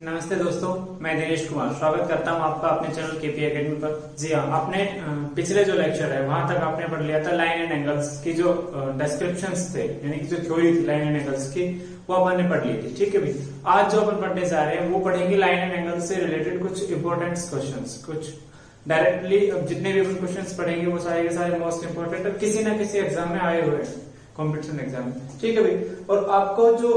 नमस्ते दोस्तों, मैं दिनेश कुमार स्वागत करता हूं आपका अपने चैनल केपी एकेडमी पर। जी हाँ, आपने पिछले जो लेक्चर है वहां तक आपने पढ़ लिया था लाइन एंड एंगल्स की जो डिस्क्रिप्शंस थे, यानी कि जो थ्योरी थी लाइन एंड एंगल्स की, वो अपन ने पढ़ ली थी। ठीक है भाई, आज जो अपन पढ़ने जा रहे हैं वो पढ़ेंगे लाइन एंड एंगल्स से रिलेटेड कुछ इंपॉर्टेंट क्वेश्चंस। कुछ डायरेक्टली जितने भी अपन क्वेश्चंस पढ़ेंगे वो सारे के सारे मोस्ट इंपोर्टेंट और किसी ना किसी एग्जाम में आए हुए हैं, कॉम्पिटिशन एग्जाम में। ठीक है भाई, और आपको जो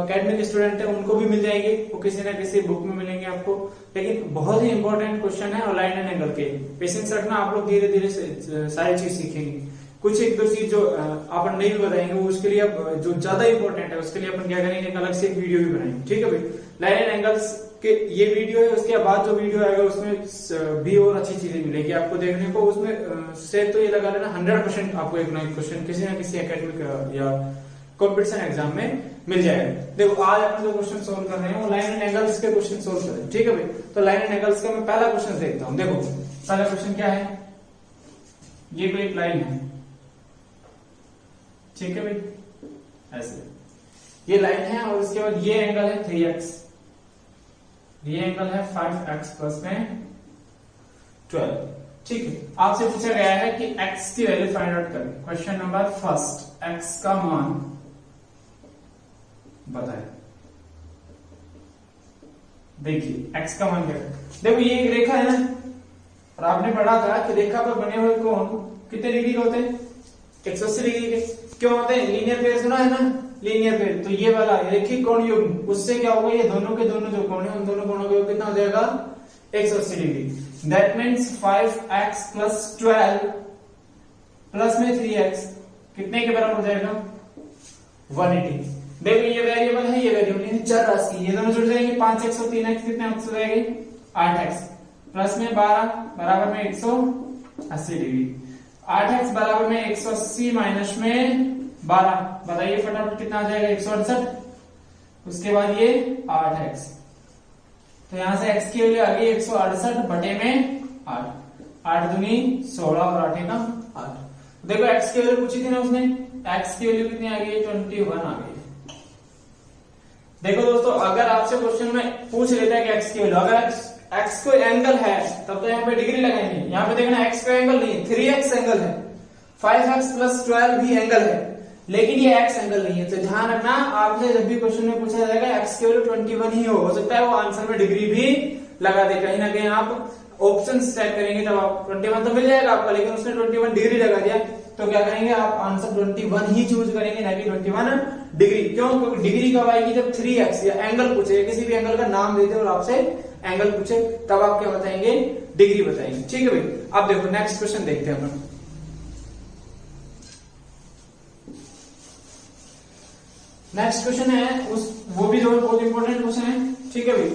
एकेडमिक स्टूडेंट है उनको भी मिल जाएंगे, वो किसी ना किसी बुक में मिलेंगे आपको। लेकिन बहुत ही इंपॉर्टेंट क्वेश्चन है और लाइन एंड एंगल के। पेशेंस रखना, आप लोग धीरे धीरे से सारी चीज सीखेंगे। कुछ एक दो चीज जो अपन नहीं बताएंगे वो उसके लिए अब जो ज्यादा इंपॉर्टेंट है उसके लिए अपन क्या करेंगे, एक अलग से एक वीडियो भी बनाएंगे। ठीक है भाई, लाइन एंड एंगल्स के ये वीडियो है, उसके बाद जो वीडियो आएगा उसमें भी और अच्छी चीजें मिलेगी आपको देखने को। उसमें से तो ये लगा लेना 100% आपको एक ना एक क्वेश्चन किसी ना किसी एकेडमिक या कॉम्पिटिशन एग्जाम में मिल जाएगा। देखो, आज अपन जो क्वेश्चन सोल्व कर रहे हैं वो लाइन एंड एंगल्स के क्वेश्चन सोल्व कर रहे हैं। ठीक है भाई, तो लाइन एंड एंगल्स का मैं पहला क्वेश्चन देखता हूं। देखो, पहला क्वेश्चन क्या है, ये कोई एक लाइन है। ठीक है भाई, ऐसे ये लाइन है और उसके बाद ये एंगल है 3x, ये एंगल है 5x प्लस में 12। ठीक है, आपसे पूछा गया है कि x की वैल्यू फाइंड आउट करें। क्वेश्चन नंबर फर्स्ट, x का मान बताएं। देखिए x का मान क्या है। देखो, ये एक रेखा है ना, और आपने पढ़ा था कि रेखा पर बने हुए कोण कितने डिग्री के होते हैं, 180 डिग्री के। क्यों होते हैं? लीनियर पेयर सुना है ना, लीनियर पेयर। तो ये वाला रेखिक कोण युग्म, उससे क्या होगा, ये दोनों के दोनों जो कोण है उन दोनों कोणों का योग कितना हो जाएगा, 180 degree. That means 5x plus 12 plus में 3x कितने के बराबर हो जाएगा, 180। देखो, ये वेरिएबल है, ये वेरिएबल है, चर राशि, ये दोनों जुड़ जाएंगे। 5x और 3x कितने हो जाएंगे, 8x प्लस में 12 बराबर में 180 डिग्री। 8x बराबर में 180 माइनस में 12, बताइए फटाफट कितना आ जाएगा, 168। उसके बाद ये 8x, तो यहां से x की वैल्यू आ गई 168 बटे में 8। 8 दूनी 16 और 8 का 8। देखो, x की वैल्यू पूछी थी ना उसने, x की वैल्यू कितनी आ गई, 21 आ गई। देखो दोस्तों, अगर आपसे क्वेश्चन में पूछ लेता है कि x की वैल्यू, अगर x कोई एंगल है तब तो यहाँ पे डिग्री लगाएंगे। यहाँ पे देखना x का एंगल नहीं है, 3x एंगल है। 5x प्लस 12 भी एंगल है, लेकिन ये x एंगल नहीं है। तो ध्यान रखना, आपसे जब भी क्वेश्चन में पूछा जाएगा x की वैल्यू 21 ही हो सकता है वो आंसर में डिग्री भी लगा दे। कहीं ना कहीं आप ऑप्शन चेक करेंगे तब आप 21 तो मिल जाएगा आपका, लेकिन उसने 21 डिग्री लगा दिया तो क्या करेंगे आप, आंसर 21 ही चूज करेंगे, ना कि 21 डिग्री। क्यों? क्योंकि डिग्री कब आएगी, जब 3x या एंगल पूछे, किसी भी एंगल का नाम देते और आपसे एंगल पूछे तब आप क्या बताएंगे, डिग्री बताएंगे। ठीक है भाई, अब देखो नेक्स्ट क्वेश्चन देखते हैं अपन। नेक्स्ट क्वेश्चन है वो भी जो बहुत इंपॉर्टेंट क्वेश्चन है। ठीक है भाई,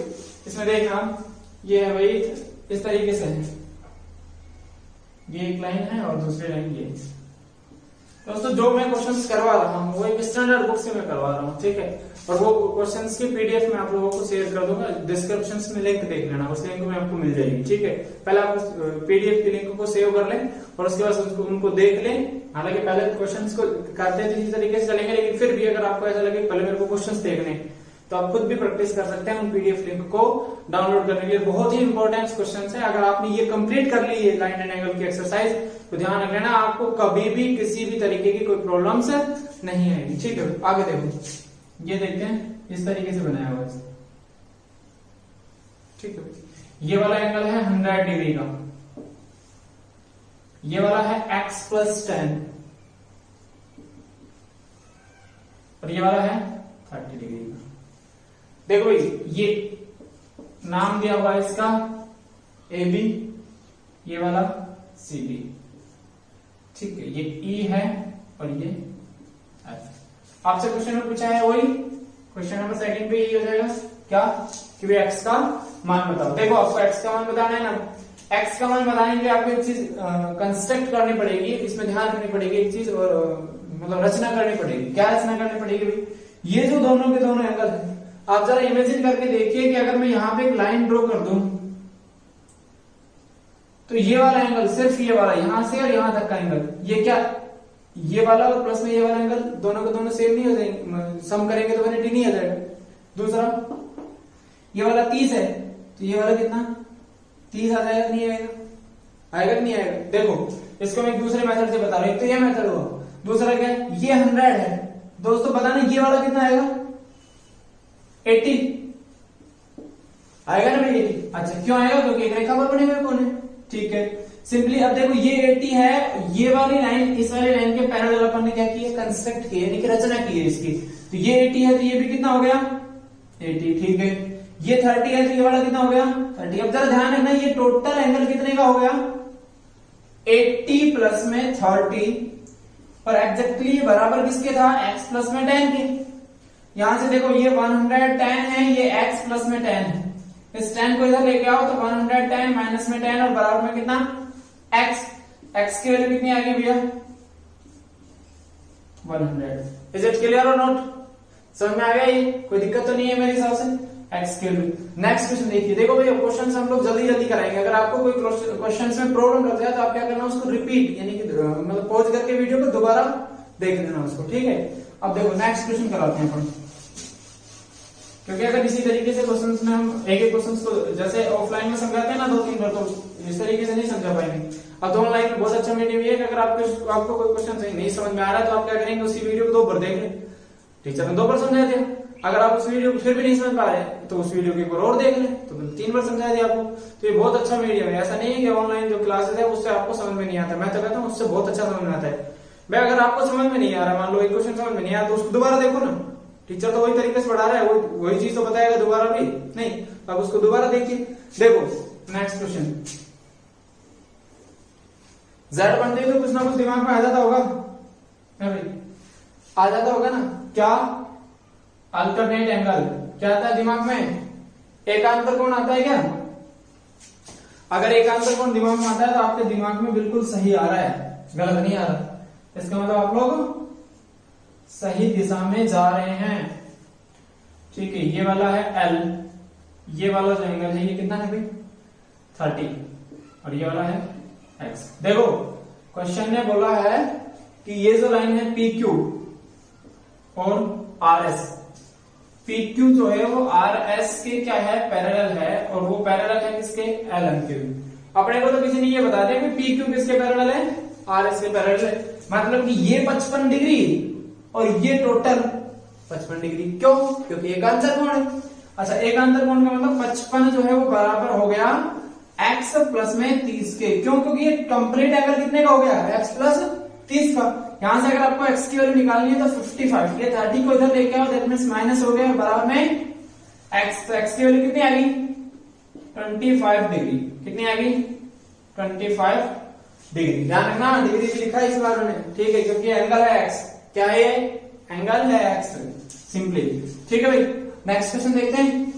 इसमें देखना, ये है भाई इस तरीके से है, ये एक लाइन है और दूसरी लाइन ये। दोस्तों, जो मैं क्वेश्चंस करवा रहा हूँ वो एक स्टैंडर्ड बुक से मैं करवा रहा हूँ। ठीक है, और वो क्वेश्चंस की पीडीएफ में आप लोगों को शेयर कर दूंगा, डिस्क्रिप्शन में लिंक देख लेना, उस लिंक में आपको मिल जाएगी। ठीक है, पहले आप उस पीडीएफ के लिंक को सेव कर लें और उसके बाद उनको देख लें। हालांकि पहले क्वेश्चंस को करते थे इसी तरीके से चलेंगे, लेकिन फिर भी अगर आपको ऐसा लगे पहले मेरे को क्वेश्चंस देखने, तो आप खुद भी प्रैक्टिस कर सकते हैं उन पीडीएफ लिंक को डाउनलोड करने के लिए। बहुत ही इंपॉर्टेंट क्वेश्चन है। अगर आपने ये कंप्लीट कर ली है लाइन एंड एंगल की एक्सरसाइज, तो ध्यान रखना आपको कभी भी किसी भी तरीके की कोई प्रॉब्लम्स नहीं आएगी। ठीक है, आगे देखो, ये देखते हैं, इस तरीके से बनाया हुआ है। ठीक है, ये वाला एंगल है 100 डिग्री का, ये वाला है x प्लस 10 और ये वाला है 30 डिग्री का। देखो भाई, ये नाम दिया हुआ है इसका AB, ये वाला CD। ठीक है, ये E है और ये F। आपसे क्वेश्चन में पूछा है वही क्वेश्चन नंबर सेकंड पे ये हो जाएगा क्या, कि भाई x का मान बताओ। देखो, आपको x का मान बताना है ना, x का मान बताने के लिए आपको एक चीज कंस्ट्रक्ट करनी पड़ेगी, इसमें ध्यान रखनी पड़ेगी एक चीज, और मतलब रचना करनी पड़ेगी। क्या रचना करनी पड़ेगी भाई, ये जो दोनों के दोनों एंगल है, आप जरा इमेजिन करके देखिए कि अगर मैं यहां पे एक लाइन ड्रॉ कर दूं, तो ये वाला एंगल, सिर्फ ये वाला यहां से और यहां तक का एंगल, ये क्या, ये वाला और प्लस में ये वाला एंगल दोनों के दोनों सेम नहीं हो जाएंगे, सम करेंगे तो 180 नहीं आ जाएगा। दूसरा, ये वाला 30 है तो ये वाला कितना 30 आ जाएगा, नहीं आएगा? आएगा कि नहीं आएगा? देखो इसको मैं एक दूसरे मेथड से बता रहा हूं, एक तो ये मेथड हुआ, दूसरा क्या है, ये 100 है दोस्तों, बताना ये वाला कितना आएगा 80 आएगा ना भाई 80। अच्छा क्यों आएगा, क्योंकि एक रेखा पर बने हुए कौन है, ठीक है सिंपली। अब देखो ये 80 है, ये वाली लाइन इस वाली लाइन के पैरेलल अपन ने क्या किया, कंस्ट्रक्ट किया, यानी कि रचना की है इसकी, तो ये 80 है तो ये भी कितना हो गया 80, ठीक है। ये 30 है तो ये वाला कितना हो गया 30। अब जरा ध्यान रखना ये टोटल एंगल कितने का हो गया 80 प्लस में 30, और एग्जैक्टली ये बराबर किसके था, x प्लस में 10 के। यहां से देखो ये 110 है, ये x प्लस में 10 है, इस 10 को इधर लेके आओ तो 110 माइनस में 10 और बराबर में कितना x की वैल्यू कितनी आ गई भैया 100। इज इट क्लियर और नॉट, समझ में आ गया, ये कोई दिक्कत तो नहीं है मेरे हिसाब से x के लिए। नेक्स्ट क्वेश्चन देखिए, देखो भैया क्वेश्चन हम लोग जल्दी जल्दी कराएंगे, अगर आपको कोई क्वेश्चन में प्रॉब्लम लगता है तो आप क्या करना उसको रिपीट यानी कि मतलब पॉज करके वीडियो को दोबारा देख लेना उसको, ठीक है। अब देखो नेक्स्ट क्वेश्चन कराते हैं अपन, क्योंकि अगर इसी तरीके से क्वेश्चंस में हम एक एक क्वेश्चंस को जैसे ऑफलाइन में समझाते हैं ना 2-3 बार, तो इस तरीके से नहीं समझा पाएंगे। अब दोनों लाइन में बहुत अच्छा मीडियम ये है कि अगर आपको कोई क्वेश्चन सही नहीं समझ में आ रहा है तो आप क्या करेंगे उसी वीडियो को 2 बार देख लें, टीचर ने 2 बार समझा दिया। अगर आप उस वीडियो को फिर भी नहीं समझ पा रहे तो उस वीडियो को एक बार और देख लें, तो 3 बार समझा दिया आपको। तो ये बहुत अच्छा मीडियम है, ऐसा नहीं है कि ऑनलाइन जो क्लासेस है उससे आपको समझ में नहीं आता, मैं तो कहता हूँ उससे बहुत अच्छा समझ में आता है। भाई अगर आपको समझ में नहीं आ रहा, मान लो एक क्वेश्चन समझ में नहीं आया तो उसको दोबारा देखो ना, टीचर तो वही तरीके से पढ़ा रहा है, वही चीज तो बताएगा दोबारा भी नहीं, अब उसको दोबारा देखिए। देखो नेक्स्ट क्वेश्चन, Z बनते ही तो कुछ ना कुछ दिमाग में आ जाता होगा भाई, आ जाता होगा ना, क्या अल्टरनेट एंगल, क्या आता है दिमाग में, एकांतर कोण आता है क्या? अगर एकांतर कोण दिमाग में आता है तो आपके दिमाग में बिल्कुल सही आ रहा है, गलत नहीं आ रहा, इसका मतलब आप लोग सही दिशा में जा रहे हैं, ठीक है। ये वाला है L, ये वाला जो एंगल है ये कितना है भाई 30, और ये वाला है X। देखो क्वेश्चन ने बोला है कि ये जो लाइन है PQ और RS, PQ जो है वो RS के क्या है पैरेलल है, और वो पैरेलल है किसके LM के। अपने को तो किसी ने ये बता दिया कि PQ किसके पैरेलल है, RS के पैरेलल है, मतलब कि ये 55 डिग्री और ये टोटल 55 डिग्री, क्यों? क्योंकि एकांतर कोण है। अच्छा एकांतर कोण का मतलब 55 जो है वो बराबर हो गया x प्लस में 30 के, क्यों? क्योंकि ये कंप्लीट एंगल कितने का हो गया x प्लस 30 का। यहां से अगर आपको x की वैल्यू निकालनी है तो 55, ये 30 को इधर लेके आओ, दैट मींस माइनस हो गया, बराबर में x, तो x की वैल्यू कितनी आ गई 25 डिग्री, कितनी आ गई 25 डिग्री। ध्यान रखना डिग्री भी लिखा है इस बार में, ठीक है, क्योंकि एंगल है x, क्या है ये एंगल है x सिंपली, ठीक है भाई। नेक्स्ट क्वेश्चन देखते हैं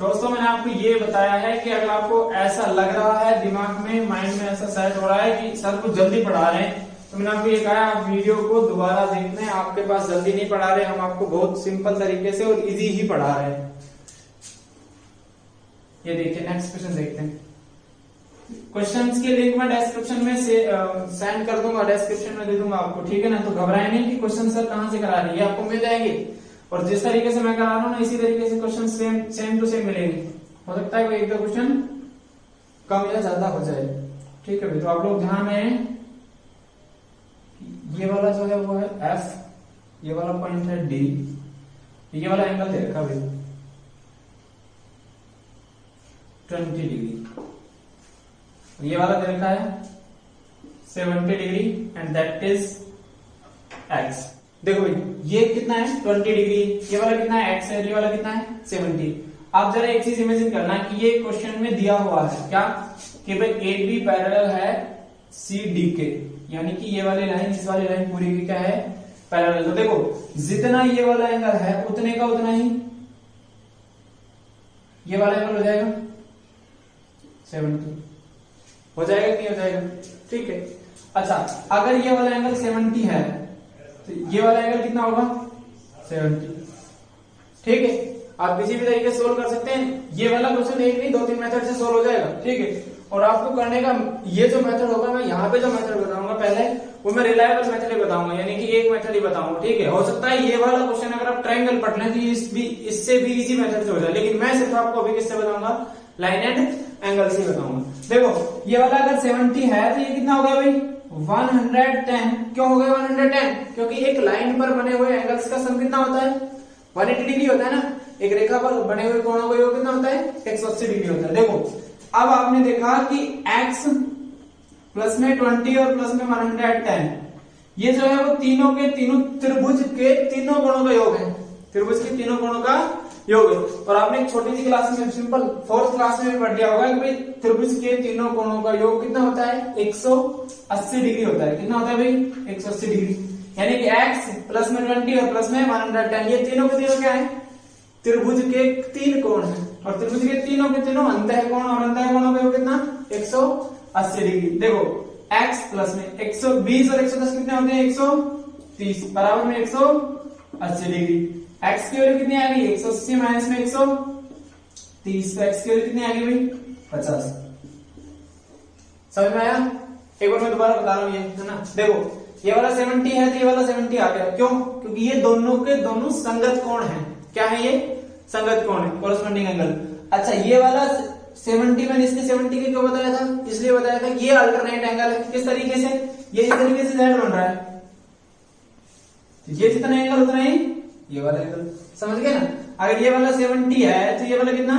दोस्तों, मैंने आपको ये बताया है कि अगर आपको ऐसा लग रहा है दिमाग में, माइंड में ऐसा सेट हो रहा है कि सर कुछ जल्दी पढ़ा रहे हैं, तो मैंने आपको ये कहा आप वीडियो को दोबारा देखना है, आपके पास जल्दी नहीं पढ़ा रहे, हम आपको बहुत सिंपल तरीके से और इजी ही पढ़ा रहे हैं। ये देखिए नेक्स्ट क्वेश्चन देखते हैं। क्वेश्चंस के लिंक मैं डिस्क्रिप्शन में सेंड कर दूंगा, डिस्क्रिप्शन में दे दूंगा आपको, ठीक है ना। तो घबराए नहीं कि क्वेश्चन सर कहां से करा रही है, आपको मिल जाएंगे, और जिस तरीके से मैं करा रहा हूं ना इसी तरीके से क्वेश्चन सेम टू सेम मिलेंगे। हो सकता है कोई एक दो क्वेश्चन कम या ज्यादा हो जाए, ठीक है भाई। तो आप लोग ध्यान में, ये वाला जो है वो है F, ये वाला पॉइंट है D, ये वाला एंगल दे रखा भाई 20 डिग्री, ये वाला दे रखा है 70 degree, and that is x। देखो भाई ये कितना है 20 डिग्री, ये वाला कितना है x है, ये वाला कितना है 70। आप जरा एक चीज इमेजिन करना कि ये क्वेश्चन में दिया हुआ है क्या, कि भाई AB पैरेलल है CD के, यानी कि ये वाली लाइन इस वाली लाइन पूरी की क्या है पैरेलल। तो देखो जितना ये वाला एंगल है उतने का उतना ही ये वाला एंगल हो जाएगा 70, हो जाएगा कि नहीं हो जाएगा, ठीक है। अच्छा अगर ये वाला एंगल 70 है तो ये वाला एंगल कितना होगा 70, ठीक है। आप किसी भी तरीके से सोल्व कर सकते हैं, ये वाला क्वेश्चन एक नहीं 2-3 मेथड से सोल्व हो जाएगा, ठीक है। और आपको करने का ये जो मेथड होगा, मैं यहाँ पे जो मेथड बताऊंगा पहले वो मैं रिलायबल मेथड ही बताऊंगा, यानी कि एक मेथड ही बताऊंगा, ठीक है। हो सकता है ये वाला क्वेश्चन अगर आप ट्रायंगल पढ़ लें तो इससे भी इजी मेथड से हो जाए, लेकिन मैं सिर्फ आपको अभी किससे बताऊंगा, लाइन एंड एंगल से बताऊंगा। देखो ये वाला अगर 70 है तो ये कितना हो गया भाई 110। क्यों हो गया 110? क्योंकि एक लाइन पर बने हुए एंगल्स का सम कितना होता है 180 डिग्री होता है ना। एक रेखा पर बने हुए कोणों का योग कितना होता है 180 डिग्री होता है। देखो अब आपने देखा कि x प्लस में 20 और प्लस में 110, ये जो है वो तीनों के तीनों त्रिभुज के तीनों कोणों का योग है, त्रिभुज के तीनों कोणों का योग है। और आपने एक छोटी सी क्लास में सिंपल 4th क्लास में भी पढ़ लिया होगा कि भाई त्रिभुज के तीनों कोणों का योग कितना होता है 180 डिग्री होता है। कितना होता है भाई 180 डिग्री, यानी कि x प्लस में 20 और प्लस में 110, ये तीनों के तीनों क्या है त्रिभुज के 3 कोण है, और त्रिभुज के तीनों अंतः कोण और अंतः कोणों का योग कितना 180 डिग्री। देखो x प्लस में 120 और 110 कितने होते हैं 130 बराबर में 180 डिग्री। x की वैल्यू कितनी आ गई 180 माइनस में 130, तो x की वैल्यू कितनी आ गई भाई 50। समझ में आया? एक बार मैं दोबारा बता रहा हूं ये है ना। देखो ये वाला 70 है तो ये वाला 70 आ गया, क्यों? क्योंकि ये दोनों के दोनों संगत कोण हैं। क्या है ये संगत कोण है, कोरस्पोंडिंग एंगल। अच्छा ये वाला 70 मैंने इसके 70 के क्यों बताया था, इसलिए बताया था ये अल्टरनेट एंगल है। किस तरीके से, ये इस तरीके से z बन रहा है, ये जितना एंगल उतना ही ये वाला एंगल, समझ गए ना। अगर ये वाला 70 है तो ये वाला कितना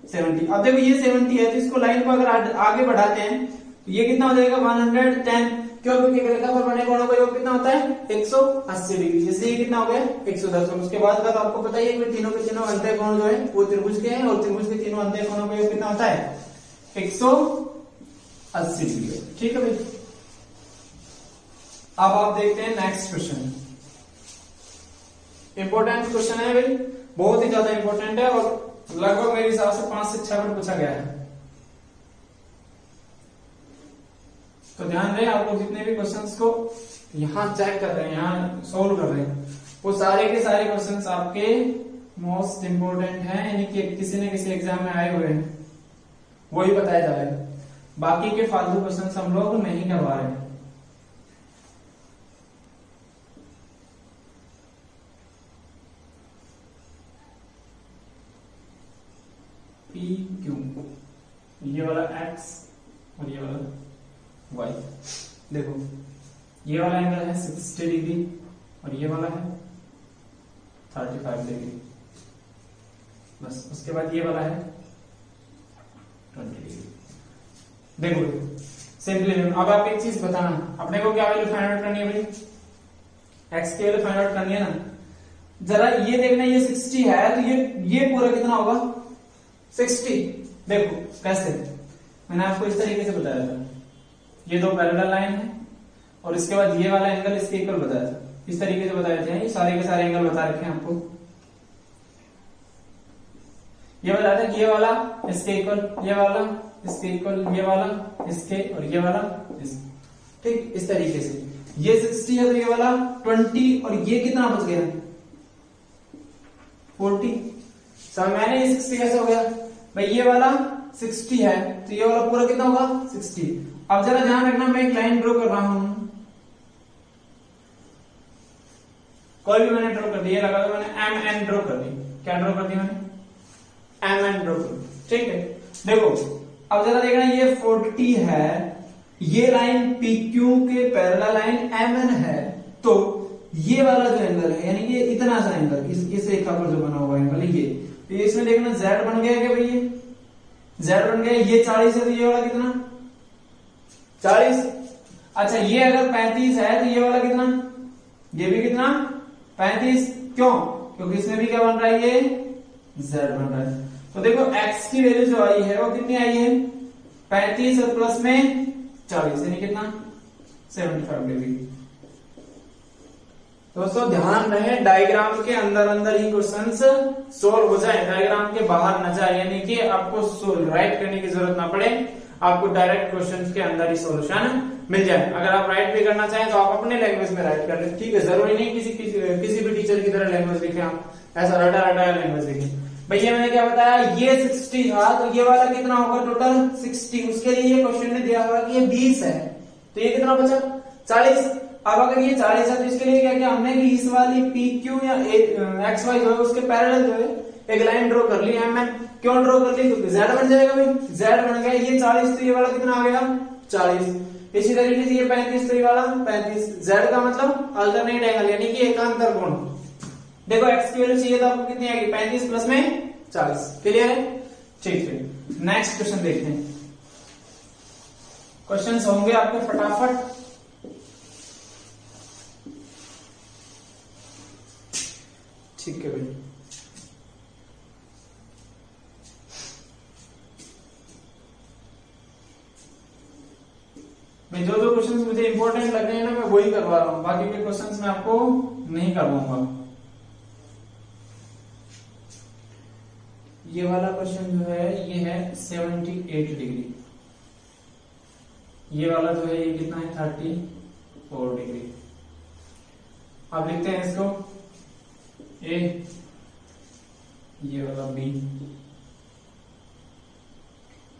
70। अब देखो ये 70 है तो इसको लाइन को अगर आगे बढ़ाते हैं तो ये कितना हो जाएगा 110। क्यों? क्योंकि रेखा पर बने कोणों का योग कितना होता है 180 डिग्री, इसलिए कितना हो गया 110। और उसके बाद का तो आपको पता ही है कि तीनों के तीनों अंतः कोण जो है वो त्रिभुज के हैं, और त्रिभुज के तीनों अंतः कोणों का योग कितना होता है 180 डिग्री। ठीक है भाई। अब आप देखते हैं नेक्स्ट क्वेश्चन। इंपॉर्टेंट क्वेश्चन है भाई, बहुत ही ज्यादा इंपॉर्टेंट है, और लगभग मेरे हिसाब से 5 से 6 बार पूछा गया है। तो ध्यान रहे, आप लोग जितने भी क्वेश्चंस को यहां चेक कर रहे हैं, यहां सोल्व कर रहे हैं, वो सारे के सारे क्वेश्चंस आपके मोस्ट इंपोर्टेंट हैं, यानी कि किसी न किसी एग्जाम में आए हुए हैं, वही बताया जा रहा है। बाकी के फालतू क्वेश्चंस हम लोग नहीं करवा रहे हैं। पी क्यू, ये वाला x और ये वाला y। देखो ये वाला एंगल है 60 डिग्री और ये वाला है 35 डिग्री, बस। उसके बाद ये वाला है 20 डिग्री। देखो सिंपली अब आप एक चीज बताना, अपने को क्या वैल्यू फाइंड आउट करनी है भाई, x की वैल्यू फाइंड आउट करनी है ना। जरा ये देखना, ये 60 है तो ये पूरा कितना होगा 60। देखो कैसे, मैंने आपको इस तरीके से बताया था, ये दो पैरेलल लाइन है और इसके बाद ये वाला एंगल इसके इक्वल बताया था, इस तरीके से बताए थे। ये सारे के सारे एंगल बता रखे हैं आपको। ये बताया था कि ये वाला इसके इक्वल, ये वाला इसके इक्वल, ये वाला इसके, और ये वाला इसके, ठीक इस तरीके से। ये 60 है तो ये वाला 20, और ये कितना बच गया 40। समझ में आया? ये 60 कैसे हो गया भाई, ये वाला 60 है तो ये वाला पूरा कितना होगा 60। अब जरा ध्यान रखना, मैं एक लाइन ड्रॉ कर रहा हूं, कोई भी मैंने ड्रॉ कर दी, ये लगा दो मैंने एम एन ड्रॉ कर दी। क्या ड्रॉ कर दी मैंने, एम एन ड्रॉ कर दी, ठीक है। देखो अब जरा देखना, ये 40 है, ये लाइन पी क्यू के पैरेलल लाइन एम एन है, तो ये वाला जो एंगल है, यानी कि इतना सा एंगल, इस रेखा पर जो बना हुआ एंगल है ये, तो इसमें देखना z बन गया क्या भाई, ये z बन गया। ये 40 है तो ये वाला कितना 40। अच्छा ये अगर 35 है तो ये वाला कितना, ये भी कितना 35। क्यों? क्योंकि इसमें भी क्या बन रहा है, ये z बन रहा है। तो देखो x की वैल्यू जो आई है वो कितनी आई है 35 और प्लस में 40, यानी कितना 75 डिग्री। दोस्तों ध्यान रहे, डायग्राम के अंदर अंदर ही क्वेश्चंस सोल्व हो जाए, डायग्राम के बाहर न जाए, यानी कि आपको राइट करने की जरूरत ना पड़े, आपको डायरेक्ट क्वेश्चंस के अंदर ही सॉल्यूशन मिल जाए। अगर आप राइट भी करना चाहें तो आप अपने लैंग्वेज में राइट कर ले, ठीक है। जरूरी नहीं किसी भी टीचर की तरह लैंग्वेज लिखे, आप ऐसा रटा रटा लैंग्वेज लिखे। भैया मैंने क्या बताया, ये 60 था तो ये वाला कितना होगा टोटल 60। उसके लिए ये क्वेश्चन ने दिया हुआ कि ये 20 है तो ये कितना बचा 40। अब अगर ये 40 है तो इसके लिए क्या किया हमने कि इस वाली पी क्यू या एक्स वाई जो है उसके पैरेलल जो है एक लाइन ड्रॉ कर ली एम एन। क्यों ड्रॉ कर ली? क्योंकि जेड बन जाएगा भाई, जेड बन गया। ये 40 तो ये वाला कितना आ गया 40। इसी तरीके से ये 35 तो ये वाला 35। जेड का मतलब अल्टरनेट एंगल यानी कि एकांतर कोण। देखो एक्स की वैल्यू चाहिए तो आपको कितनी आएगी 35 प्लस में 40। क्लियर है? ठीक है, नेक्स्ट क्वेश्चन देखते हैं। क्वेश्चंस होंगे आपके फटाफट। ठीक है भाई, मैं जो जो क्वेश्चंस मुझे इंपॉर्टेंट लग रहे हैं ना मैं वही करवा रहा हूं, बाकी के क्वेश्चंस मैं आपको नहीं करवाऊंगा। ये वाला क्वेश्चन जो है ये है 78 डिग्री, ये वाला जो है ये कितना है 34 डिग्री। आप लिखते हैं इसको ए, ये वाला बी,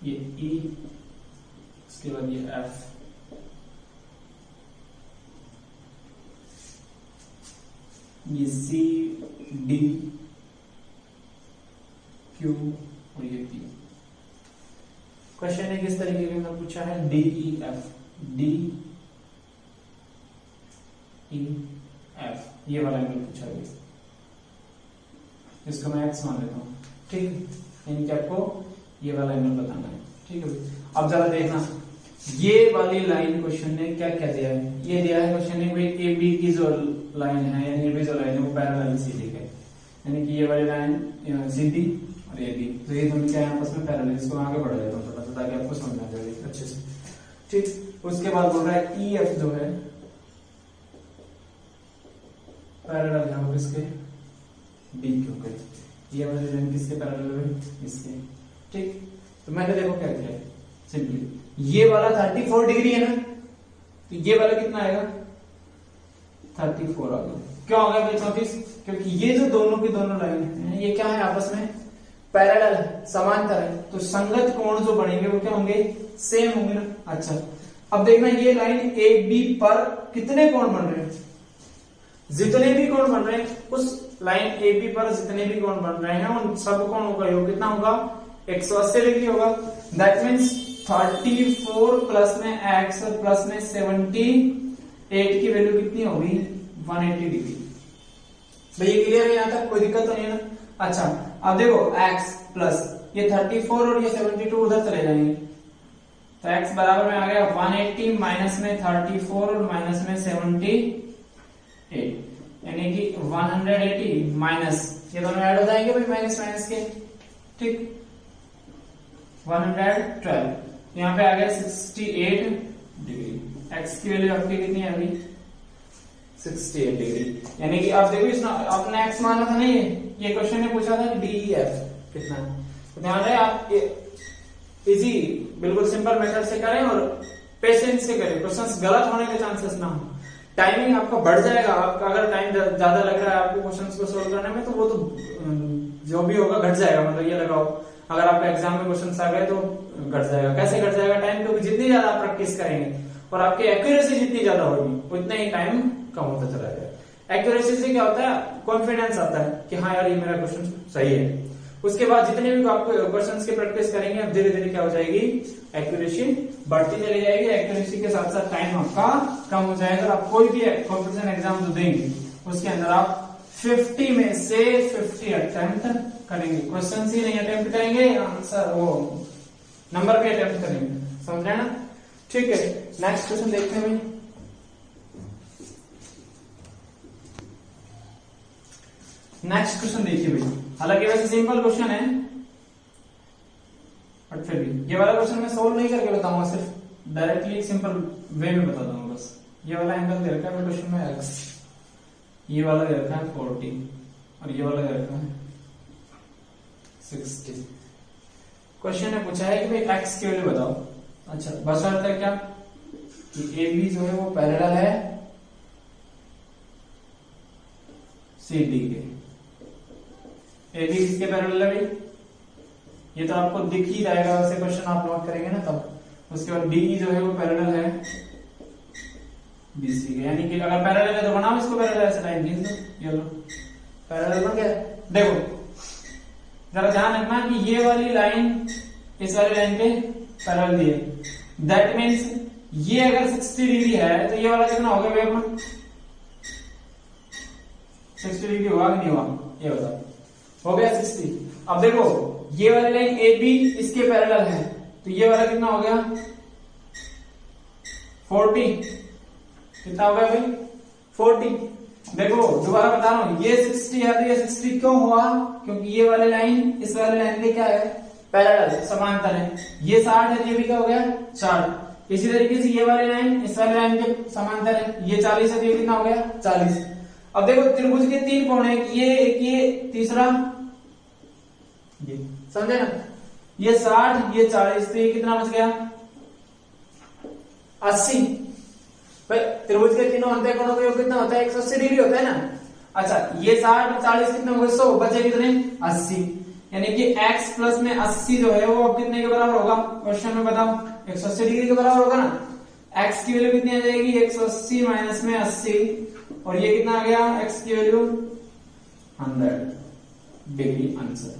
ये ई, इसके बाद ये एफ, ये सी, डी, क्यू और ये पी। क्वेश्चन है किस तरीके के में पूछा है D E F, D E F, ये वाला एंगल पूछा गया। इसको मैं एक्स मान लेता हूं, ठीक है, यानी कि आपको ये वाला एंगल बताना है। ठीक है, अब जरा देखना ये वाली लाइन क्वेश्चन ने क्या क्या दिया है। ये दिया है क्वेश्चन ने भाई ए बी की जो लाइन है यानी ए बी जो लाइन है वो पैरेलल सीधी है, यानी कि ये वाली लाइन सीधी और ये बी, तो ये दोनों क्या है आपस में पैरेलल। इसको आगे बढ़ा देता हूं थोड़ा सा ताकि आपको समझ आ जाए अच्छे से। ठीक, उसके बाद बोल रहा है ई एफ जो है पैरेलल है वो किसके बी क्यों, ये वाली लाइन किसके पैरेलल है इसके। ठीक, तो मैंने देखो क्या किया है सिंपली, ये वाला 34 डिग्री है ना, तो ये वाला कितना आएगा 34 आ गया। क्यों आ गया भाई 34? क्योंकि ये जो दोनों की दोनों लाइन है ये क्या है आपस में पैरेलल है, समांतर है, तो संगत कोण जो बनेंगे वो क्या होंगे सेम होंगे ना। अच्छा, अब देखना ये लाइन ए बी पर कितने कोण बन रहे हैं, जितने भी कोण बन रहे हैं उस लाइन ए बी पर जितने भी कोण बन रहे हैं उन सब कोणों का योग कितना होगा 180 डिग्री होगा। दैट मीन्स 34 प्लस में x और प्लस में 78 की वैल्यू कितनी होगी 180 डिग्री। भाई ये क्लियर है यहां तक, कोई दिक्कत तो नहीं है ना। अच्छा, अब देखो x प्लस ये 34 और ये 72 उधर चले जाएंगे, तो x बराबर में आ गया 180 माइनस में 34 और माइनस में 78, यानी कि 180 माइनस ये दोनों ऐड हो जाएंगे भाई माइनस माइनस के। ठीक, 112, यहाँ पे आ गया 68 डिग्री। x की वैल्यू आपकी कितनी है अभी 68 डिग्री, यानी कि आप देखो इसमें आपने x माना था नहीं, ये क्वेश्चन ने पूछा था डी ई एफ कितना है, तो ध्यान रहे आप इजी बिल्कुल सिंपल मेथड से करें और पेशेंस से करें, क्वेश्चंस गलत होने के चांसेस ना हो। टाइमिंग आपका बढ़ जाएगा, आपका अगर टाइम ज्यादा लग रहा है आपको क्वेश्चंस को सोल्व करने में तो वो तो जो भी होगा घट जाएगा, मतलब ये लगाओ अगर आपका एग्जाम में क्वेश्चंस आ गए तो घट जाएगा। कैसे घट जाएगा टाइम? क्योंकि जितनी ज्यादा आप प्रैक्टिस करेंगे और आपकी एक्यूरेसी जितनी ज्यादा होगी उतना ही टाइम कम होता चला जाएगा। एक्यूरेसी से क्या होता है कॉन्फिडेंस आता है कि हाँ यार ये मेरा क्वेश्चन सही है। उसके बाद जितने भी आपको क्वेश्चंस की प्रैक्टिस करेंगे अब धीरे धीरे क्या हो जाएगी एक्यूरेसी बढ़ती चली जाएगी, एक्यूरेसी के साथ साथ टाइम आपका कम हो जाएगा। आप कोई भी कॉम्पिटिशन एग्जाम जो देंगे उसके अंदर आप 50 में से 50 अटेम्प्ट करेंगे, क्वेश्चन ही नहीं अटेम्प्ट करेंगे, आंसर वो नंबर पे अटेम्प्ट करेंगे, समझ रहे ना। ठीक है, नेक्स्ट क्वेश्चन देखते हैं भाई। नेक्स्ट क्वेश्चन देखिए भाई, हालांकि वैसे सिंपल क्वेश्चन है बट फिर भी ये वाला क्वेश्चन मैं सोल्व नहीं करके बताऊंगा, सिर्फ डायरेक्टली सिंपल वे में बता दूंगा बस। ये वाला एंगल दे रखा है क्वेश्चन में x, ये वाला दे रखा है 40 और ये वाला दे रखा है 60। क्वेश्चन ने पूछा है कि भाई x की वैल्यू बताओ। अच्छा, बशर्त है क्या कि AB जो है वो पैरेलल है CD के। AB किसके पैरेलल है भाई? ये तो आपको दिख ही जाएगा, वैसे क्वेश्चन आप नोट करेंगे ना तब। उसके बाद DE जो है वो पैरेलल है BC के, यानी कि अगर पैरेलल है तो बनाओ इसको पैरेलल, ऐसे लाइन खींच दो, ये लो पैरेलल बन गया। देखो जरा ध्यान रखना कि ये वाली लाइन इस वाली लाइन के पैरेलल दी है, दैट मीन्स ये अगर 60 डिग्री है तो ये वाला कितना हो गया अपना 60 डिग्री हुआ कि नहीं हुआ, ये बता, हो गया 60। अब देखो ये वाली लाइन AB इसके पैरेलल है तो ये वाला कितना हो गया 40, कितना हो गया भाई 40। देखो दोबारा बता रहा हूं, ये 60 है तो ये 60 क्यों हुआ, क्योंकि ये वाली लाइन इस वाली लाइन के क्या है पैरेलल, समांतर है। ये 60 है तो ये भी क्या हो गया 60। इसी तरीके से ये वाली लाइन इस वाली लाइन के समांतर है, ये 40 है तो ये कितना हो गया 40। अब देखो त्रिभुज के 3 कोण है, ये तीसरा ये, समझे ना, ये 60 ये 40 तो ये कितना बच गया 80। भाई त्रिभुज के तीनों अंतः कोणों का योग कितना होता है 180 डिग्री होता है ना। अच्छा ये 60 और 40 कितने हो गए 100, बचे कितने 80, यानी कि x प्लस में 80 जो है वो अब कितने के बराबर होगा, क्वेश्चन में बताओ 180 डिग्री के बराबर होगा ना। x की वैल्यू कितनी आ जाएगी 180 माइनस में 80, और ये कितना आ गया x की वैल्यू 100 डिग्री आंसर।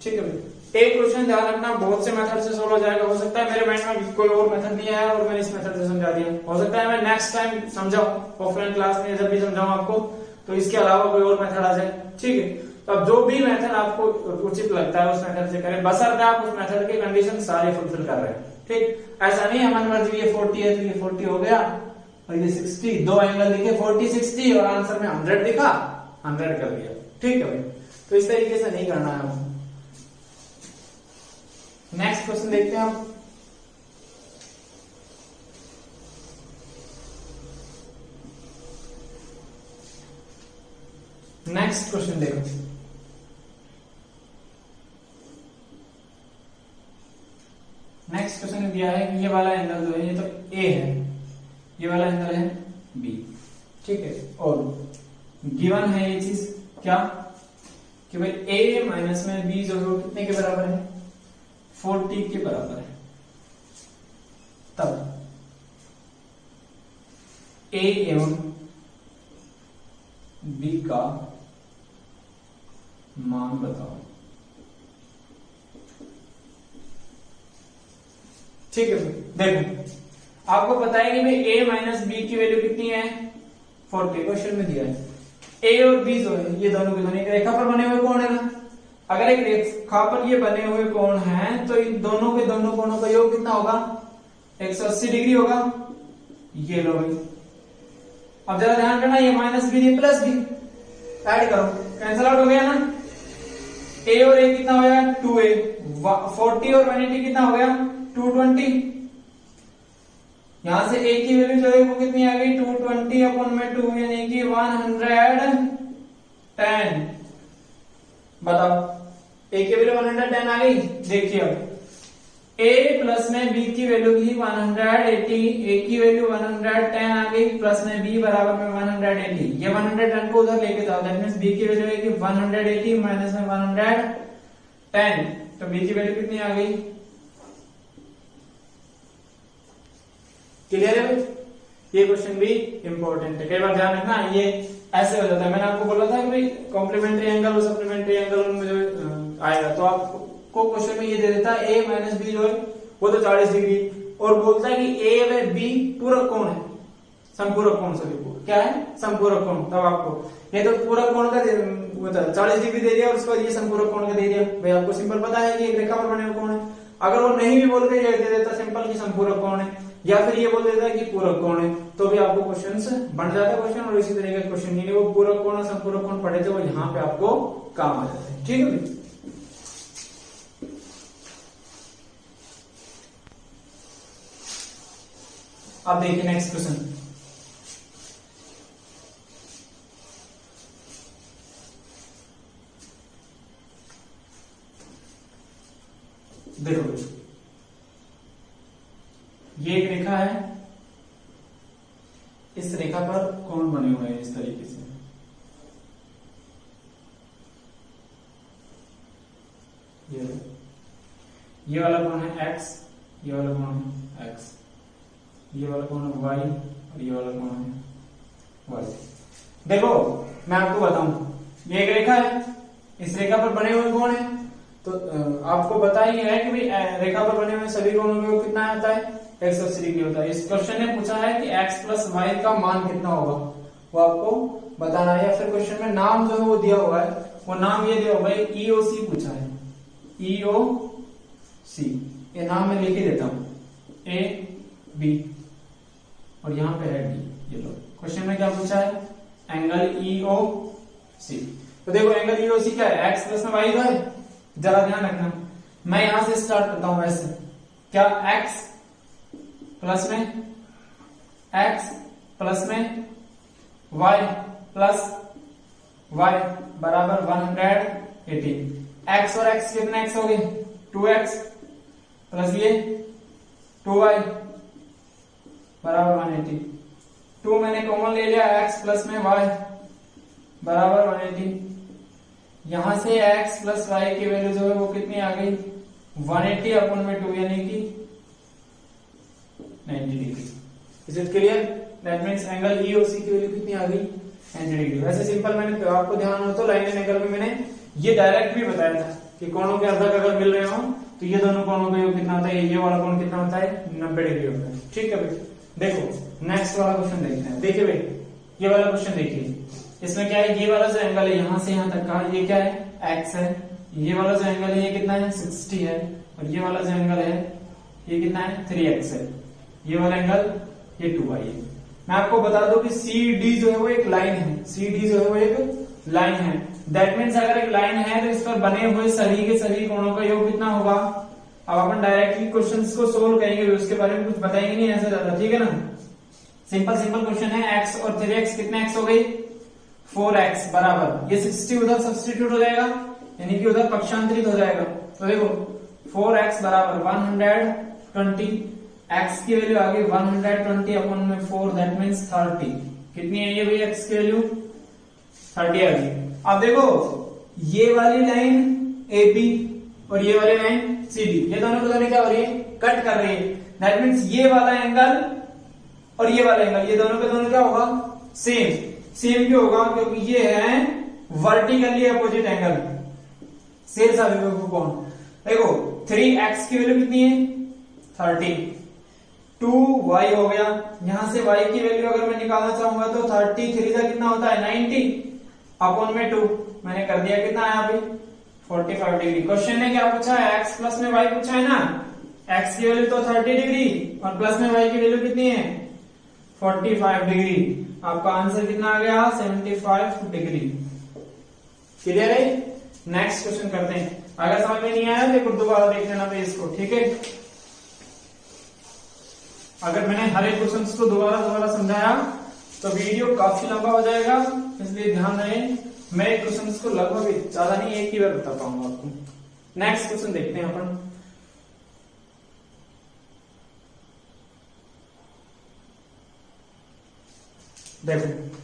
ठीक है भाई, एक क्वेश्चन ध्यान रखना, बहुत से मेथड से सोल्व हो जाएगा, हो सकता है मेरे माइंड में कोई और मेथड नहीं आया और मैंने इस मेथड से समझा दिया, हो सकता है मैं नेक्स्ट टाइम समझाऊं ऑफलाइन क्लास में, जब भी समझाऊं आपको तो इसके अलावा कोई और मेथड आ जाए। ठीक है, तो अब जो भी मेथड आपको उचित लगता है उस मेथड से करें, बशर्ते आप उस मेथड के कंडीशन सारे फुलफिल कर रहे हैं। ठीक, ऐसा नहीं है मन मर्जी ये 40 है तो ये 40 हो गया और ये 60, दो एंगल दिखे 40 60 और आंसर में 100 दिखा 100 कर दिया। ठीक है भाई, तो इस तरीके से नहीं करना है हमको। नेक्स्ट क्वेश्चन देखते हैं हम। नेक्स्ट क्वेश्चन देखो, नेक्स्ट क्वेश्चन दिया है कि ये वाला एंगल जो है ये तो A है, ये वाला एंगल है B। ठीक है, और गिवन है ये चीज क्या कि भाई A माइनस में B जो है वो कितने के बराबर है 40 के बराबर है। तब A एवं B का मान बताओ। ठीक है, देखो आपको पता है कि भाई A माइनस B की वैल्यू कितनी है 40, क्वेश्चन में दिया है। A और B जो है ये दोनों के दोनों एक रेखा पर बने हुए कोण है ना, अगर एक रेखा पर ये बने हुए कोण हैं तो इन दोनों के दोनों कोणों का योग कितना होगा 180 डिग्री होगा। ये लो भाई, अब जरा ध्यान करना, ये minus B plus B add करो, कैंसिल आउट हो गया ना। A और A कितना हो गया 2A, 40 और 180 कितना हो गया 220। यहां से A की वैल्यू जो है वो कितनी आ गई 220 अपॉन में 2 यानी कि 110। बताओ A की वैल्यू 110 आ गई। देखिए अब A प्लस में B की वैल्यू की 180, A की वैल्यू 110 आ गई, प्लस में B बराबर में 180। ये 110 को उधर लेके जाओ, दैट मींस B की वैल्यू है कि 180 माइनस में 110, तो B की वैल्यू कितनी आ गई। क्लियर है भाई, ये क्वेश्चन भी इंपॉर्टेंट है, कई बार ध्यान रखना ये ऐसे हो जाता है। मैंने आपको बोला था कि भाई कॉम्प्लीमेंट्री एंगल और सप्लीमेंट्री एंगल उनमें जो आएगा तो आपको क्वेश्चन में ये दे देता है A माइनस बी जो है वो तो 40 डिग्री, और बोलता है कि A व B पूरक कोण है, संपूरक कोण, सभी क्या है संपूरक कोण। तब आपको ये तो पूरक कोण का 40 डिग्री दे दिया और उसके बाद ये संपूरक कोण का दे दिया। भाई आपको सिंपल पता है कि एक रेखा पर बने हुए कोण है, अगर वो नहीं भी बोल के ये दे देता सिंपल की संपूरक कोण है, या फिर ये बोल देता है कि पूरक कोण है, तो भी आपको क्वेश्चन बन जाता है क्वेश्चन। और इसी तरीके का क्वेश्चन नहीं है, वो पूरक कोण और संपूरक कोण पढ़े थे वो यहाँ पे आपको काम आ जाते हैं। ठीक है, अब देखिए नेक्स्ट क्वेश्चन। देखो ये एक रेखा है, इस रेखा पर कोण बने हुए हैं इस तरीके से। ये वाला कोण है x, ये वाला कोण है x। ये वाला कौन है वाई और ये वाला कौन है वाई। देखो मैं आपको बताऊं, ये एक रेखा है, इस रेखा पर बने हुए कौन है, तो आपको बता ही है कि भाई रेखा पर बने हुए सभी कोणों में कितना आता है 180 डिग्री होता है। इस क्वेश्चन ने पूछा है कि x प्लस वाई का मान कितना होगा, वो आपको बताना है। या फिर क्वेश्चन में नाम जो है वो दिया हुआ है, वो नाम ये दिया हुआ है EOC पूछा है, EOC, ये नाम मैं लिख ही देता हूं A B और यहाँ पे है D। ये लो क्वेश्चन में क्या पूछा है, एंगल EOC। तो देखो एंगल EOC क्या है, x प्लस में वाई का है, जरा ध्यान रखना। मैं यहां से स्टार्ट करता हूं, वैसे क्या x प्लस में y प्लस y बराबर 180। x और x कितने x हो गए 2x प्लस ये 2y बराबर 180। 2 मैंने कॉमन ले लिया, x प्लस में y बराबर 180। यहां से x प्लस वाई की वैल्यू जो है वो कितनी आ गई 180 अपन में 2 यानी कि 90 degree. Is it clear? That means angle EOC की वैल्यू कितनी आ गई 90 डिग्री। वैसे सिंपल, मैंने आपको ध्यान हो तो लाइन एंड एंगल में मैंने ये डायरेक्ट भी बताया था कि कोणों के अर्धक अगर मिल रहे हो तो ये दोनों कोणों का योग कितना होता है, ये वाला कोण कितना होता है 90 डिग्री होता है। ठीक है भाई, देखो नेक्स्ट वाला क्वेश्चन देखते हैं। देखिए भाई ये वाला क्वेश्चन देखिए, इसमें क्या है, ये वाला जो एंगल है यहां से यहां तक का ये क्या है x है, ये वाला जो एंगल है ये कितना है 60 है, और ये वाला जो एंगल है ये कितना है 3x है, ये वाला एंगल ये 2y है। मैं आपको बता दूं कि CD जो है वो एक लाइन है, CD जो है वो एक लाइन है। दैट मीन्स अगर एक लाइन है तो इस पर बने हुए सभी के सभी कोणों का योग कितना होगा। अब अपन डायरेक्टली क्वेश्चंस को सोल्व करेंगे, उसके बारे में कुछ बताएंगे नहीं ऐसा ज्यादा, ठीक है ना। सिंपल क्वेश्चन है, x और 3x कितने x हो गई 4x बराबर ये 60 उधर सब्स्टिट्यूट हो जाएगा, यानी कि उधर पक्षांतरित हो जाएगा। तो देखो 4x बराबर 120, x की वैल्यू आ गई 120 अपन में 4, दैट मींस 30। कितनी है ये भाई x की वैल्यू 30 आ गई। अब देखो ये वाली लाइन AB और ये वाली लाइन CD, ये दोनों को दोनों क्या हो रही है कट कर रही है। दैट मींस ये वाला एंगल और ये वाला एंगल, ये दोनों का दोनों क्या होगा सेम क्यों होगा, क्योंकि ये है वर्टिकली अपोजिट एंगल। शेर साहब कौन, देखो 3x की वैल्यू कितनी है 30, 2y हो गया, यहां से y की वैल्यू अगर मैं निकालना चाहूंगा तो 33 का कितना होता है 90 अपॉन में 2, मैंने कर दिया कितना आया अभी 45 डिग्री। क्वेश्चन ने क्या पूछा है x प्लस में y पूछा है ना, x की वैल्यू तो 30 डिग्री और प्लस में y की वैल्यू कितनी है 45 डिग्री। आपका आंसर कितना आ गया 75 डिग्री। क्लियर है? नेक्स्ट क्वेश्चन करते हैं। अगर समझ में नहीं आया तो दोबारा देख लेना भाई इसको, ठीक है। अगर मैंने हर एक क्वेश्चन को दोबारा समझाया तो वीडियो काफी लंबा हो जाएगा, इसलिए ध्यान रहे मैं एक क्वेश्चन को लगभग ज्यादा नहीं एक ही बार बता पाऊंगा आपको। नेक्स्ट क्वेश्चन देखते हैं अपन। देखो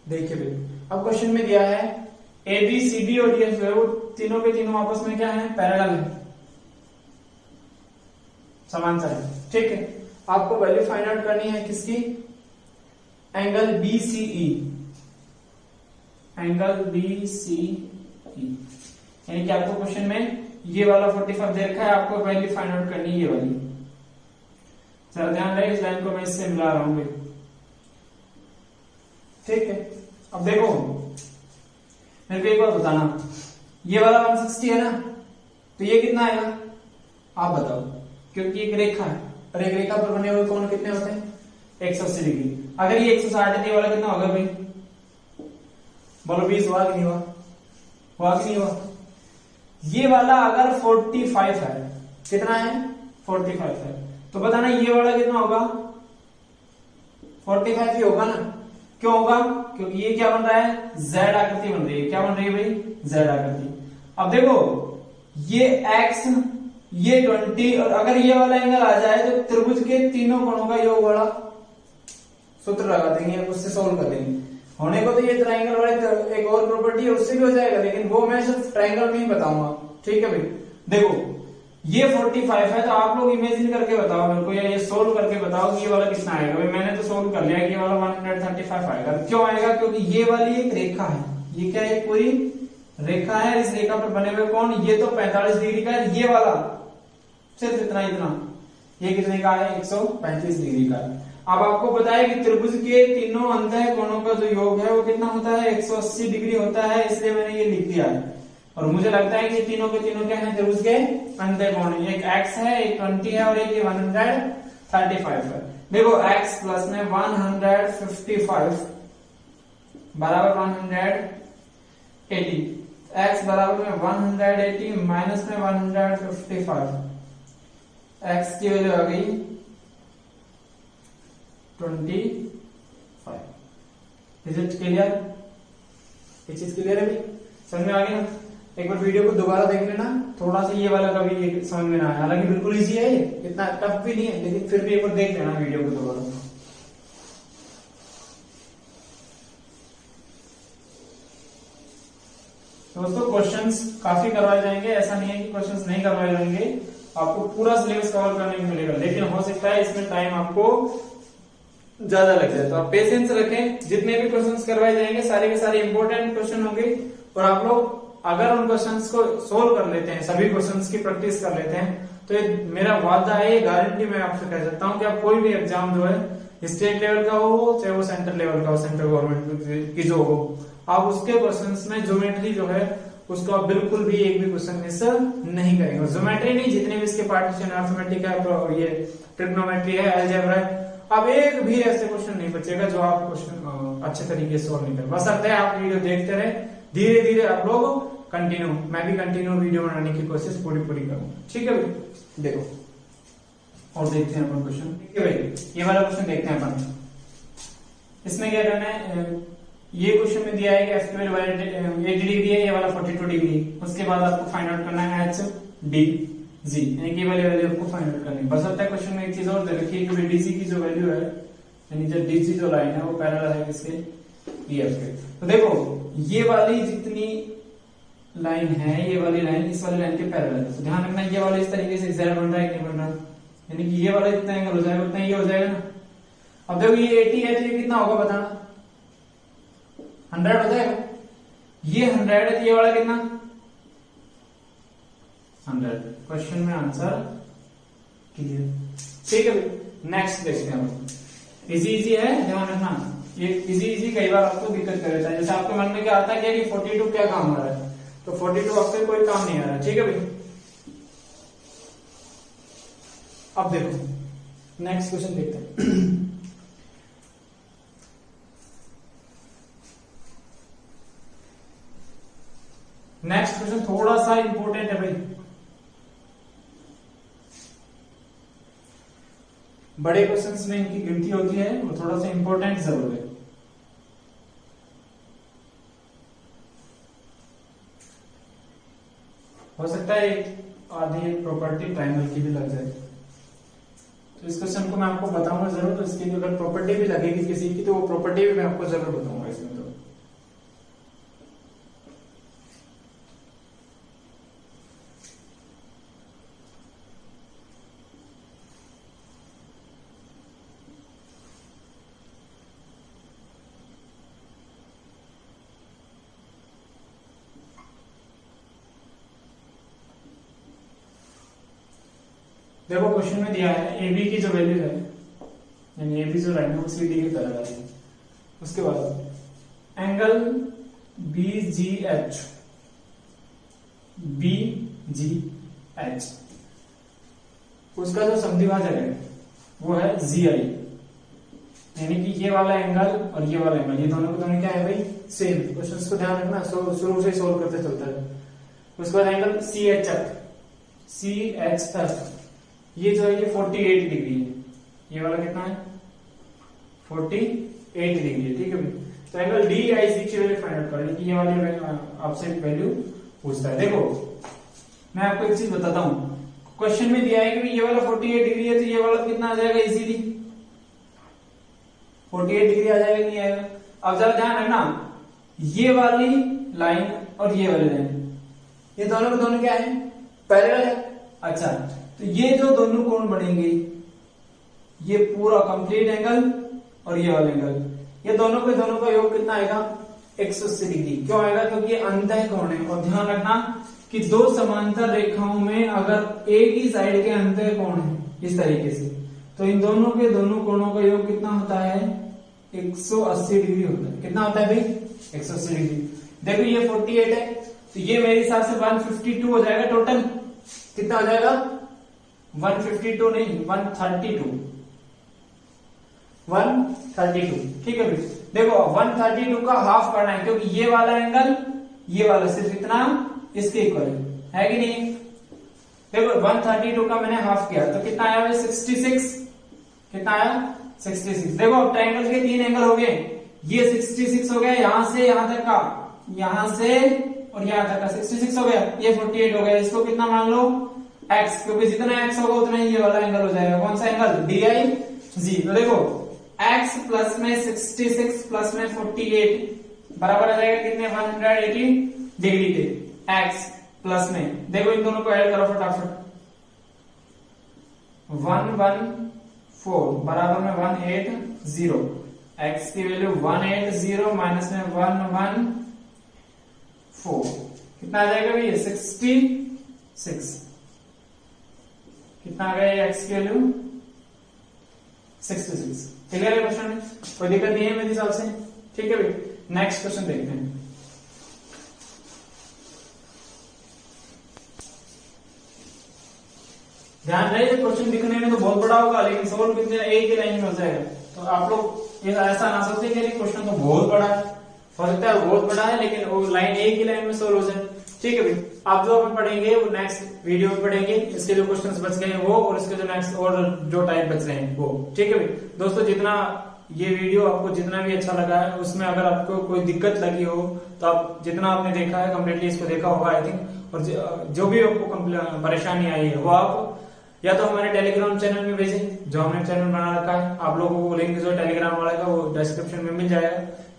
देखिए भाई, अब क्वेश्चन में दिया है ए बी सी डी और डी जो है वो तीनों के तीनों आपस में क्या है पैरेलल है, समांतर है। ठीक है, आपको वैल्यू फाइंड आउट करनी है किसकी, एंगल BCE, एंगल BCE, यानी कि आपको क्वेश्चन में ये वाला 45 दे रखा है, आपको वैल्यू फाइंड आउट करनी है ये वाली। जरा ध्यान रहे, इस लाइन को मैं इससे मिला रहा हूं। ठीक है, अब देखो मेरे को एक बार बताना, ये वाला 160 है ना, तो ये कितना आएगा आप बताओ, क्योंकि एक रेखा है और एक रेखा पर बने हुए कोण कितने होते हैं 180 डिग्री। अगर ये 160 है तो ये वाला कितना होगा भाई बोलो 20 हुआ कि नहीं हुआ? हुआ कि नहीं हुआ? ये वाला अगर 45 है, कितना है? 45 है, तो बताना ये वाला कितना होगा? 45 ही होगा ना। क्यों होगा? क्योंकि ये क्या बन रहा है? Z आकृति बन रही है। क्या बन रही है भाई? Z आकृति। अब देखो ये x, ये 20, और अगर ये वाला एंगल आ जाए तो त्रिभुज के तीनों कोणों का योग वाला सूत्र लगा देंगे, उससे सोल्व कर देंगे। होने को तो ये ट्रायंगल वाले एक और प्रॉपर्टी है उससे भी हो जाएगा, लेकिन वो मैं सिर्फ ट्रायंगल में ही बताऊंगा। ठीक है भाई। देखो ये 45 है, तो आप लोग इमेजिन करके बताओ मेरे को, या ये सोल्व करके बताओ कि ये वाला कितना आएगा। भाई मैंने तो सोल्व कर लिया कि ये वाला 135 आएगा। क्यों आएगा? क्योंकि ये वाली एक रेखा है। ये क्या है? पूरी रेखा है। इस रेखा पर बने हुए कोण, ये तो 45 डिग्री का है, ये वाला सिर्फ इतना ये कितने का है? 135 डिग्री का है। अब आपको पता है कि त्रिभुज के तीनों अंतः कोणों का जो योग है वो कितना होता है? 180 डिग्री होता है, इसलिए मैंने ये लिख दिया है। और मुझे लगता है कि तीनों के तीनों क्या है? त्रिभुज के अंतः कोण। एक x है, एक 20 है, और एक ये 135 है। देखो x प्लस में 155 बराबर 180, x बराबर में 180 माइनस में 155, x की वैल्यू आ गई 25। Is it clear? ये चीज क्लियर है भाई? समझ में आ गया ना? एक बार वीडियो को दोबारा देख लेना, थोड़ा सा ये वाला कभी ये समझ में ना आया। हालांकि बिल्कुल इजी है, ये इतना टफ भी नहीं है, लेकिन फिर भी एक बार देख लेना वीडियो को दोबारा। दोस्तों क्वेश्चंस काफी करवाए जाएंगे, ऐसा नहीं है कि क्वेश्चंस नहीं करवाए जाएंगे, आपको पूरा सिलेबस कवर करने को मिलेगा, लेकिन हो सकता है इसमें टाइम आपको ज्यादा लग जाए। तो आप पेशेंस रखें। जितने भी क्वेश्चंस करवाए जाएंगे सारे के सारे इंपॉर्टेंट क्वेश्चन होंगे, और आप लोग अगर उन क्वेश्चंस को सोल्व कर लेते हैं, सभी क्वेश्चंस की प्रैक्टिस कर लेते हैं, तो ये मेरा वादा है, ये गारंटी मैं आपसे कह सकता हूं कि आप कोई भी एग्जाम जो है स्टेट लेवल का हो चाहे वो सेंट्रल लेवल का हो, सेंट्रल गवर्नमेंट की जो हो, आप उसके क्वेश्चंस में ज्योमेट्री जो है उसको आप बिल्कुल भी एक भी क्वेश्चन मिस नहीं करेंगे। ज्योमेट्री नहीं, जितने भी इसके पार्टीशन, अरिथमेटिक है, ये ट्रिग्नोमेट्री है, अलजेब्रा है, अब एक भी ऐसे क्वेश्चन नहीं बचेगा जो आप क्वेश्चन अच्छे तरीके से सॉल्व नहीं कर। बस अब आप वीडियो देखते रहे, धीरे धीरे आप लोग कंटिन्यू, मैं भी कंटिन्यू वीडियो बनाने की कोशिश पूरी करूंगा। ठीक है भाई? देखो और देखते हैं अपन क्वेश्चन। ठीक है भाई, ये वाला क्वेश्चन देखते हैं अपन। इसमें क्या करना है? ये क्वेश्चन में दिया है कि एफ की वैल्यू 80 डिग्री है, ये वाला 42 डिग्री। उसके बाद आपको फाइंड आउट करना है एच डी जी, यानी कि वैल्यू आपको फाइंड आउट करनी है। बस अब तक क्वेश्चन में एक चीज और दे रखी है कि डीसी की जो वैल्यू है, यानी जो डीसी जो लाइन है वो पैरेलल है किसके? ईएफ के। तो देखो ये वाली जितनी लाइन है, ये वाली लाइन इस वाली लाइन के पैरेलल है, तो ध्यान रखना ये वाला इस तरीके से एग्जैक्ट बन रहा है कि नहीं बन रहा, यानी कि ये वाला जितना एंगल हो जाएगा उतना ये हो जाएगा ना। अब देखो ये 80 है तो ये कितना होगा बताना? 100 हो जाएगा। ये 100 है तो ये वाला कितना? 100। क्वेश्चन में आंसर क्लियर। ठीक है भाई, नेक्स्ट देखते हैं हम। इजी है, ध्यान रखना। ये इजी कई बार आपको दिक्कत कर देता है। जैसे आपके मन में क्या आता है कि 42 क्या काम आ रहा है, तो 42 आपसे कोई काम नहीं आ रहा है। ठीक है भाई, अब देखो नेक्स्ट क्वेश्चन देखते हैं। नेक्स्ट क्वेश्चन थोड़ा सा इंपॉर्टेंट है भाई। बड़े क्वेश्चंस में इनकी गिनती होती है, वो थोड़ा सा इंपॉर्टेंट जरूर है। हो सकता है एक आधी प्रॉपर्टी ट्रायंगल की भी लग जाए, तो इस क्वेश्चन को मैं आपको बताऊंगा जरूर। तो इसकी अगर प्रॉपर्टी भी लगेगी किसी की, तो वो प्रॉपर्टी भी मैं आपको जरूर बताऊंगा इसमें। तो देखो क्वेश्चन में दिया है ए बी की जो वैल्यू है, यानी ए बी जो लाइन है वो सी डी के पैरेलल है। उसके बाद एंगल बी जी एच उसका जो समद्विभाजक है वो है जी आई। यानी कि ये वाला एंगल और ये वाला एंगल, ये दोनों के दोनों क्या है भाई, सेम। क्वेश्चन को ध्यान रखना, शुरू से सोल्व करते चलता है। उसके बाद एंगल CHF, ये जो है ये 48 डिग्री है। ये वाला कितना है, 48 डिग्री है, ठीक है भाई। तो एंगल DIC की वैल्यू फाइंड आउट करें कि ये वाली आपसे वैल्यू पूछता है। देखो मैं आपको एक चीज बताता हूं, क्वेश्चन में दिया है कि ये वाला 48 डिग्री है, तो ये वाला कितना आ जाएगा, इजीली 48 डिग्री आ जाएगा, नहीं आएगा। अब जरा ध्यान रखना, ये वाली लाइन और ये वाली लाइन, ये दोनों के दोनों क्या है, पैरेलल है। अच्छा, तो ये जो दोनों कोण बनेंगे, ये पूरा कंप्लीट एंगल और ये वाला एंगल, ये दोनों के दोनों का योग कितना आएगा, 180 डिग्री। क्यों आएगा, क्योंकि ये अंतः कोण है। और ध्यान रखना कि दो समांतर रेखाओं में अगर एक ही साइड के अंतः कोण है इस तरीके से, तो इन दोनों के दोनों कोणों का योग कितना होता है, 180 डिग्री होता है। कितना होता है भाई, 180 डिग्री। देखो ये 48 है, तो ये मेरे हिसाब से 152 हो जाएगा टोटल। कितना हो जाएगा, 152 नहीं, 132, ठीक है भाई। देखो 132 का हाफ करना है, क्योंकि ये वाला एंगल ये वाला सिर्फ इतना इसके इक्वल है कि नहीं। देखो 132 का मैंने हाफ किया तो कितना आया, 66। कितना आया, 66। देखो ट्रायंगल के 3 एंगल हो गए, ये 66 हो गया, यहां से यहां तक का, यहां से और यहां तक का 66 हो गया, ये 48 हो गया। इसको कितना मान लो, x, क्योंकि जितना x होगा उतना ही ये वाला एंगल हो जाएगा। कौन सा एंगल, DIG। तो देखो x प्लस में 66 प्लस में 48 बराबर आ जाएगा कितने, 180 डिग्री के। x प्लस में, देखो इन दोनों को ऐड करो फटाफट, 114 बराबर में 180, x की वैल्यू 180 माइनस में 114, कितना आ जाएगा भैया, 66। कितना आ गया x की वैल्यू, 66। क्लियर है क्वेश्चन में, कोई दिक्कत नहीं है मेरे हिसाब से, ठीक है भाई। नेक्स्ट क्वेश्चन देखते हैं। ध्यान रहे, क्वेश्चन दिखने में तो बहुत बड़ा होगा, लेकिन सोल्व कितने, एक ही लाइन में हो जाएगा। तो आप लोग ऐसा ना सोचते कि क्वेश्चन तो बहुत बड़ा है, हो सकता है बहुत बड़ा है, लेकिन वो लाइन एक ही लाइन में सोल्व हो जाए, ठीक है भाई। आप जो अपन पढ़ेंगे वो नेक्स्ट वीडियो में पढ़ेंगे, इसके जो क्वेश्चंस बच गए हैं वो, और इसके जो नेक्स्ट और जो टाइप बच रहे हैं वो, ठीक है भाई। दोस्तों जितना ये वीडियो आपको जितना भी अच्छा लगा है, उसमें अगर आपको कोई दिक्कत लगी हो तो आप जितना आपने देखा है कम्प्लीटली इसको देखा होगा आई थिंक, और जो भी आपको परेशानी आई है वो आप या तो हमारे टेलीग्राम चैनल में भेजें, जो हमने चैनल बना रखा है, आप लोगों को लिंक जो टेलीग्राम वाले का वो डिस्क्रिप्शन में मिल जाएगा,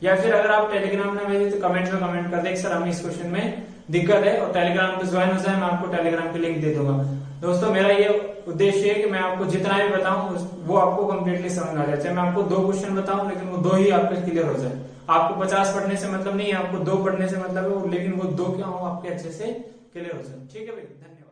या फिर अगर आप टेलीग्राम में भेजें तो कमेंट में कमेंट कर दे सर हमें इस क्वेश्चन में दिक्कत है, और टेलीग्राम पे ज्वाइन हो जाए, मैं आपको टेलीग्राम की लिंक दे दूंगा। दोस्तों मेरा ये उद्देश्य है कि मैं आपको जितना भी बताऊं वो आपको कंप्लीटली समझ आ जाए। चाहे मैं आपको 2 क्वेश्चन बताऊं, लेकिन वो 2 ही आपके क्लियर हो जाए। आपको 50 पढ़ने से मतलब नहीं है, आपको 2 पढ़ने से मतलब है, लेकिन वो 2 क्या हो आपके अच्छे से क्लियर हो जाए, ठीक है भाई। धन्यवाद।